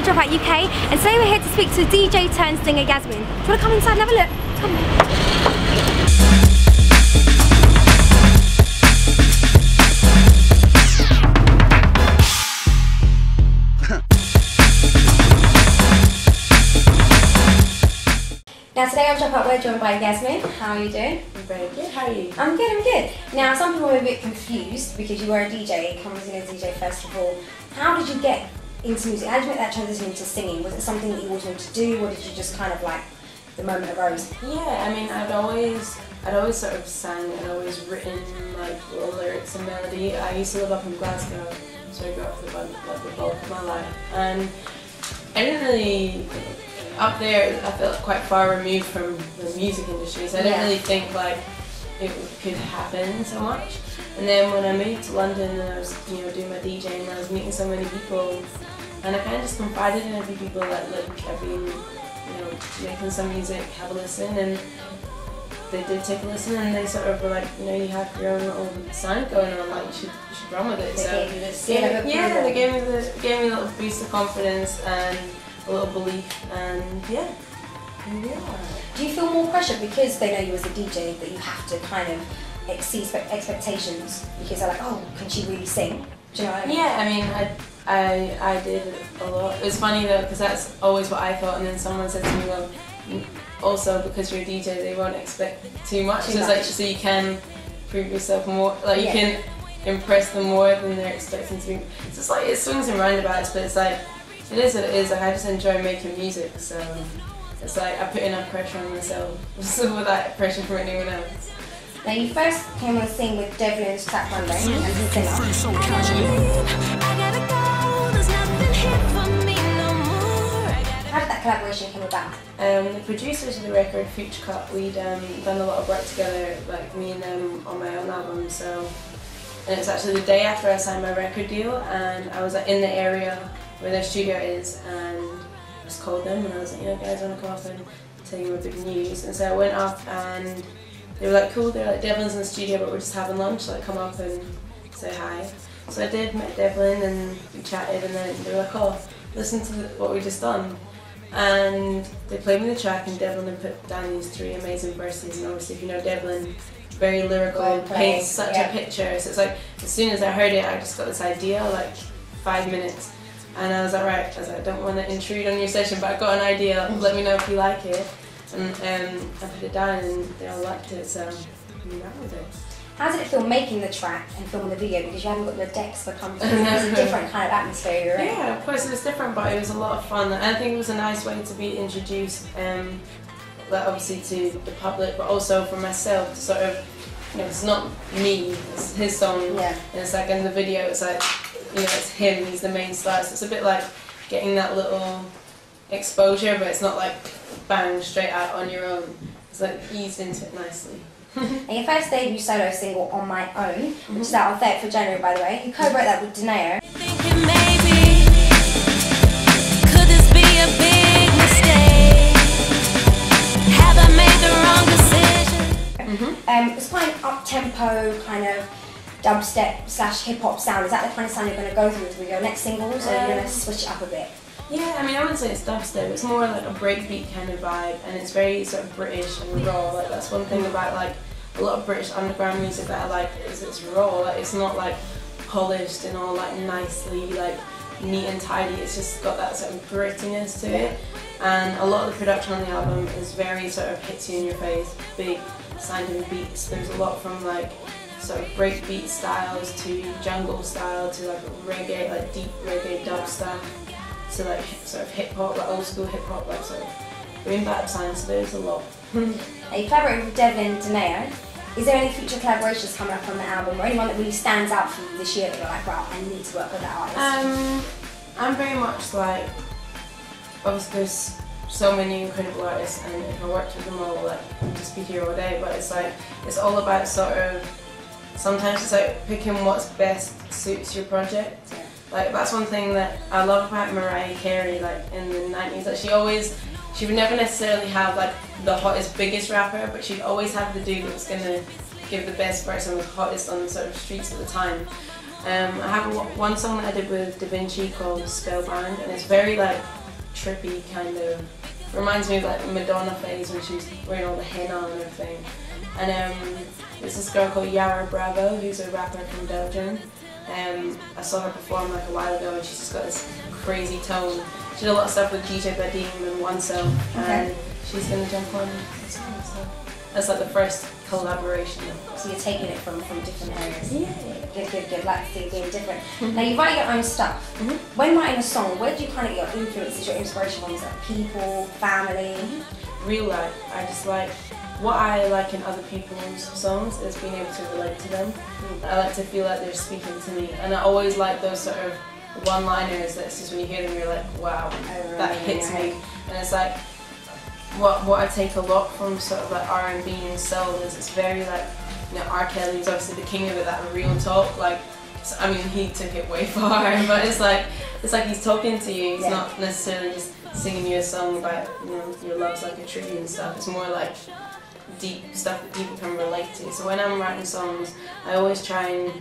DropoutUK, and today we're here to speak to DJ turned singer Yasmin. Do you want to come inside and have a look? Come on. Now today on Dropout we're joined by Yasmin. How are you doing? I'm very good. How are you? I'm good, I'm good. Now some people are a bit confused because you were a DJ, comes in as a DJ first of all. How did you get into music? How did you make that transition into singing? Was it something that you always wanted to do, or did you just kind of like, the moment arose? Yeah, I mean I'd always sort of sang and always written like little lyrics and melody. I used to live up in Glasgow, so I grew up for the bulk of my life. And I didn't really, up there I felt quite far removed from the music industry, so I didn't really think like it could happen so much. And then when I moved to London and I was doing my DJing and I was meeting so many people, and I kind of just confided in a few people that look, I've been making some music, have a listen, and they did take a listen and they sort of were like, you have your own little sound going on, like you should run with it. They gave you this, they gave me a little boost of confidence and a little belief, and yeah, here we are. Do you feel more pressure because they know you as a DJ that you have to kind of exceed expectations because they're like, oh, can she really sing? Do you know what I mean? Yeah, I mean, I did a lot. It was funny though, because that's always what I thought, and then someone said to me, well, also because you're a DJ, they won't expect too much. So it's like, so you can prove yourself more, like you can impress them more than they're expecting to be. So it's like, it swings and roundabouts, but it's like, it is what it is. Like, I just enjoy making music, so it's like I put enough pressure on myself without pressure from anyone else. Now you first came on the scene with Devlin's Track Monday as a singer. How did that collaboration come about? The producers of the record, Future Cut, we'd done a lot of work together, like me and them on my own album. And it was actually the day after I signed my record deal, and I was in the area where their studio is, and I just called them and I was like, guys, I want to come up and tell you my big news. And so I went up and they were like, cool, they're like, Devlin's in the studio but we're just having lunch, like come up and say hi. So I did, met Devlin and we chatted, and then they were like, oh, listen to what we just done. And they played me the track, and Devlin had put down these 3 amazing verses, and obviously if you know Devlin, very lyrical, paints such a picture. So it's like, as soon as I heard it, I just got this idea, like 5 minutes. And I was like, right, I don't want to intrude on your session, but I got an idea, let me know if you like it. And I put it down and they all liked it, so I'm happy with it. How did it feel making the track and filming the video, because you haven't got your decks for company? It was a different kind of atmosphere you're in. Yeah, of course it was different, but it was a lot of fun. I think it was a nice way to be introduced, like obviously to the public, but also for myself to sort of, it's not me, it's his song, and it's like in the video, it's like, it's him, he's the main star, so it's a bit like getting that little exposure, but it's not like bang straight out on your own. It's like eased into it nicely. And your first debut solo single, On My Own, which is out on 30th of January by the way, you co-wrote that with Donaeo. Could this be a big mistake? Have I made the wrong decision? It's quite an up-tempo kind of dubstep / hip-hop sound. Is that the kind of sound you're going to go through with your next singles, or are you going to switch it up a bit? Yeah, I mean, I wouldn't say it's dubstep, it's more like a breakbeat kind of vibe, and it's very sort of British and raw. Like, that's one thing about like a lot of British underground music that I like, is it's raw. Like, it's not like polished and all like nicely like neat and tidy. It's just got that sort of grittiness to it, and a lot of the production on the album is very sort of hits you in your face, big sounding beats. There's a lot from like sort of breakbeat styles to jungle style to like reggae, like deep reggae dub stuff, to like sort of hip hop, like old school hip hop, like sort of boom bap sounds. So there's a lot. Now you collaborated with Devlin Donaeo. Is there any future collaborations coming up on the album, or anyone that really stands out for you this year that you're like, wow, I need to work with that artist? I'm very much like, obviously there's so many incredible artists, and if I worked with them all, like I'd just be here all day. But it's like, it's all about sort of, sometimes it's like picking what's best suits your project. Like, that's one thing that I love about Mariah Carey, like in the 90s, that she would never necessarily have like the hottest, biggest rapper, but she'd always have the dude that was going to give the best verse and was hottest on the sort of streets at the time. I have one song that I did with Da Vinci called Spellbound, and it's very like trippy kind of. Reminds me of like Madonna phase when she was wearing all the henna and everything. And there's this girl called Yara Bravo, who's a rapper from Belgium. I saw her perform like a while ago, and she's just got this crazy tone. She did a lot of stuff with DJ Badim and OneSelf, and she's going to jump on the song. So that's like the first collaboration. So you're taking it from different areas. Yeah. Good. Like being different. Now you write your own stuff. When writing a song, where do you kind of get your influences, your inspiration from? Is that people, family? Real life. I just like what I like in other people's songs is being able to relate to them. I like to feel like they're speaking to me, and I always like those sort of one-liners that just when you hear them you're like, wow, that hits me. And it's like what I take a lot from sort of like R&B and soul is it's very like, you know, R. Kelly's obviously the king of it, that real talk. Like, I mean, he took it way far, but it's like he's talking to you. He's not necessarily just singing you a song about, you know, your love's like a tree and stuff. It's more like deep stuff that people can relate to. So when I'm writing songs, I always try and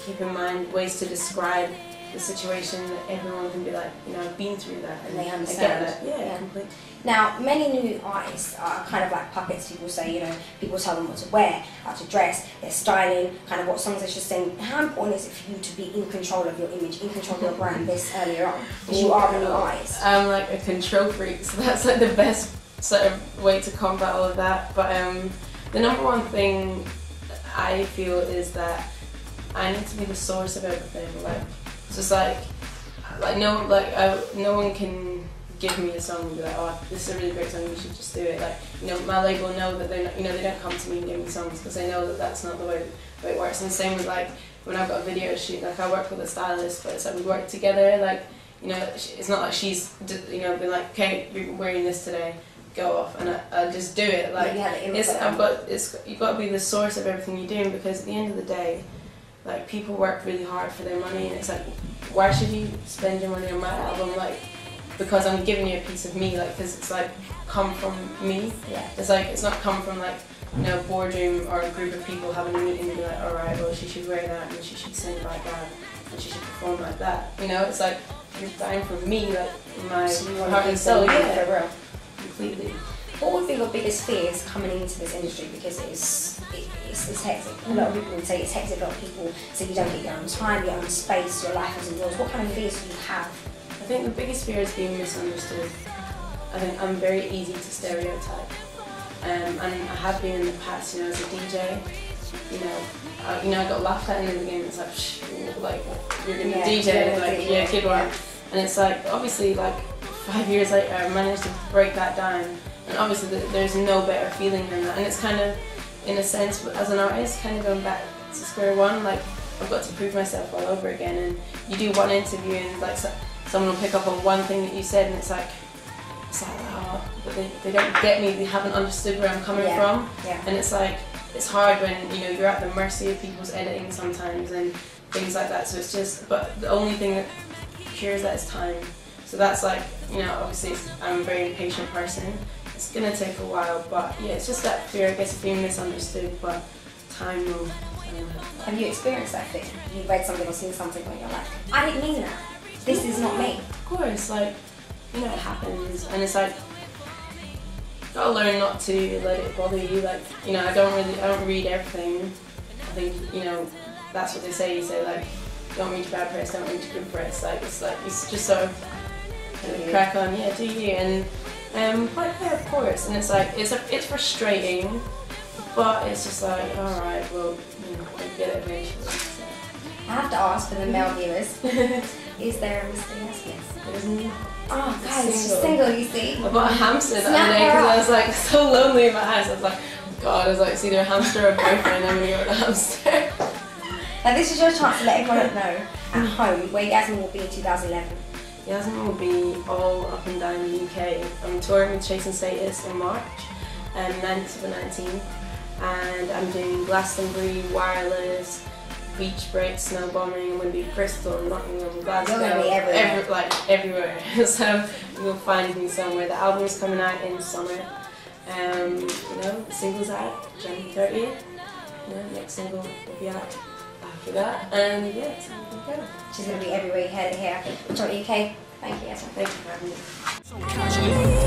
keep in mind ways to describe the situation that everyone can be like, you know, I've been through that and they understand. I get that. Yeah, completely. Now, many new artists are kind of like puppets. People say, you know, people tell them what to wear, how to dress, their styling, kind of what songs they should sing. How important is it for you to be in control of your image, in control of your brand this earlier on? Because you are the new artist. I'm like a control freak, so that's like the best sort of way to combat all of that. But the number one thing I feel is that I need to be the source of everything. Like, it's just like no one can give me a song and be like, oh, this is a really great song, you should just do it. Like, you know, my label know that they're not, you know, they don't come to me and give me songs because they know that that's not the way it works. And the same with like when I've got a video shoot, like I work with a stylist, but it's like we work together. Like, you know, it's not like she's, you know, been like, okay, you're wearing this today, go off, and I just do it. Like, you've got to be the source of everything you're doing, because at the end of the day, like, people work really hard for their money, and it's like, why should you spend your money on my album? Like, because I'm giving you a piece of me, like, because it's like come from me. Yeah. It's like, it's not come from like, you know, a boardroom or a group of people having a meeting and be like, all right, well, she should wear that and she should sing like that and she should perform like that. You know, it's like you're buying from me, like my heart and soul. Yeah, for real. Completely. What would be your biggest fears coming into this industry? Because it's hectic. A lot of people would say it's hectic. A lot of people say you don't get your own time, your own space, your life isn't yours. What kind of fears do you have? I think the biggest fear is being misunderstood. I think I'm very easy to stereotype, and I have been in the past. You know, as a DJ, you know, I got laughed at in the beginning. It's like, shh, like you're gonna DJ, like yeah, kid rock, and it's like obviously like 5 years later I managed to break that down, and obviously there's no better feeling than that. And it's kind of, in a sense, as an artist, kind of going back to square one. Like, I've got to prove myself all over again. And you do one interview and like someone will pick up on one thing that you said, and it's like, oh, but they don't get me, they haven't understood where I'm coming from. Yeah. And it's like, it's hard when, you know, you're at the mercy of people's editing sometimes and things like that. So it's just, but the only thing that cures that is time. So that's like, you know, obviously I'm a very impatient person. It's gonna take a while, but yeah, it's just that fear, I guess, of being misunderstood, but time will. Have you experienced that thing? You read something or seen something and you're like, I didn't mean that. This is not me. Of course, like, you know, it happens, and it's like, you gotta learn not to let it bother you. Like, you know, I don't read everything. I think, you know, that's what they say. You say like, don't read bad press, don't read good press. Like, it's just sort of crack on, yeah, do you? And but yeah, of course. And it's like, it's frustrating, but it's just like, all right, well, you know, we'll get it eventually. So. I have to ask for the male viewers, is there a Mr. Yasmin? There's no. Oh guys, she's single, you see. I bought a hamster the other day because I was like so lonely in my house. I was like, God, I was like, it's either a hamster or a boyfriend, I'm gonna go with a hamster. Now this is your chance to let everyone know at home where Yasmin will be in 2011. Yasmin will be all up and down the UK. I'm touring with Chase and Status in March, 9th to the 19th, and I'm doing Glastonbury, Wireless, Beach Break, Snow Bombing. I'm going to be Bristol, Nottingham, Glasgow, everywhere. So you'll find me somewhere. The album's coming out in summer. You know, the single's out January 30th. You know, next single will be out after that. And yeah, so we can go. She's going to be everywhere you heard it here. DropoutUK. Thank you, Yasmin. Thank you for having me. So casually.